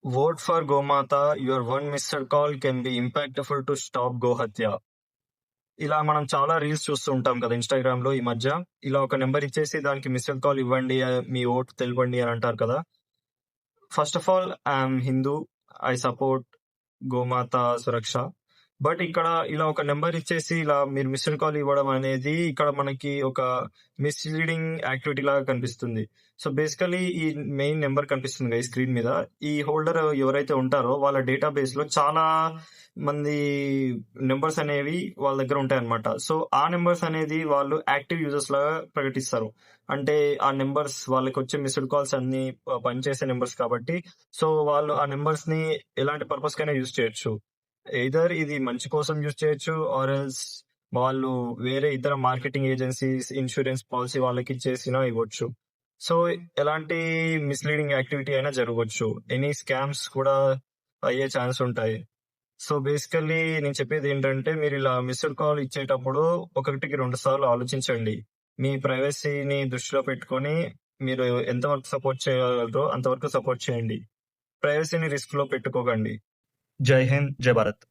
Vote for gomata. Your one missed call can be impactful to stop gohatya. ఇలా మనం చాలా reels చూస్తూ ఉంటాం కదా ఇన్‌స్టాగ్రామ్‌లో ఈ మధ్య. ఇలా ఒక నంబర్ ఇచ్చేసి దానికి మిస్డ్ కాల్ ఇవ్వండి, మీ ఓట్ తెలపండి అని అంటారు కదా! First of all I am Hindu. I support గోమాత సురక్ష. బట్ ఇక్కడ ఇలా ఒక నంబర్ ఇచ్చేసి ఇలా మీరు మిస్డ్ కాల్ ఇవ్వడం అనేది ఇక్కడ మనకి ఒక మిస్‌లీడింగ్ యాక్టివిటీ లాగా కనిపిస్తుంది. సో, బేసికల్లీ ఈ మెయిన్ నంబర్ కనిపిస్తుంది కదా! ఈ స్క్రీన్ మీద. ఈ హోల్డర్ ఎవరైతే ఉంటారో వాళ్ళ డేటాబేస్‌లో చాలా మంది నంబర్స్ అనేవి వాళ్ళ దగ్గర ఉంటాయన్నమాట. సో, ఆ నంబర్స్ అనేది వాళ్ళు యాక్టివ్ యూజర్స్ లాగా ప్రకటిస్తారు. అంటే ఆ నంబర్స్ వాళ్ళకొచ్చే మిస్డ్ కాల్స్ అన్నీ పనిచేసే నంబర్స్ కాబట్టి, సో, వాళ్ళు ఆ నంబర్స్‌ని ఎలాంటి పర్పస్‌కైనా యూజ్ చేయొచ్చు. ఎయిదర్ ఇది మంచి కోసం యూజ్ చేయొచ్చు ఆర్ ఎల్స్ వాళ్ళు వేరే ఇతర మార్కెటింగ్ ఏజెన్సీస్, ఇన్స్యూరెన్స్ పాలిసీ వాళ్ళకిచ్చేసినా ఇవ్వచ్చు. సో, ఎలాంటి మిస్‌లీడింగ్ యాక్టివిటీ అయినా జరగొచ్చు. ఎనీ స్కామ్స్ కూడా అయ్యే ఛాన్స్ ఉంటాయి. సో, బేసికల్లీ నేను చెప్పేదేంటంటే మీరిలా మిస్డ్ కాల్ ఇచ్చేటప్పుడు ఒకటికి 2 సార్లు ఆలోచించండి. మీ ప్రైవసీని దృష్టిలో పెట్టుకొని మీరు ఎంతవరకు సపోర్ట్ చేయగలరో అంతవరకు సపోర్ట్ చేయండి. ప్రైవసీని రిస్క్‌లో పెట్టుకోకండి. జై హింద్! జై భారత్!